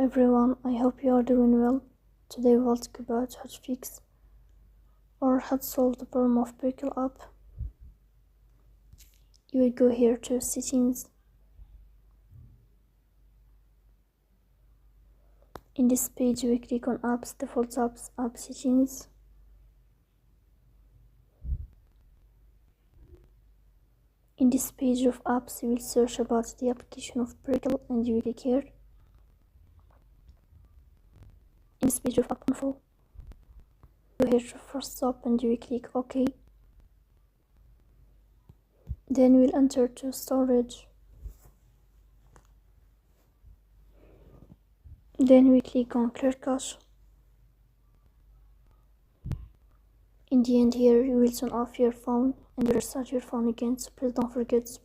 everyone, I hope you are doing well. Today we'll talk about how to fix or how to solve the problem of Prequel app. You will go here to settings. In this page we click on apps, default apps, app settings. In this page of apps you will search about the application of Prequel and you will click here. In this page of app info, go here to first stop and you will click OK. Then we'll enter to storage. Then we click on clear cache. In the end here you will turn off your phone and restart your phone again, so please don't forget to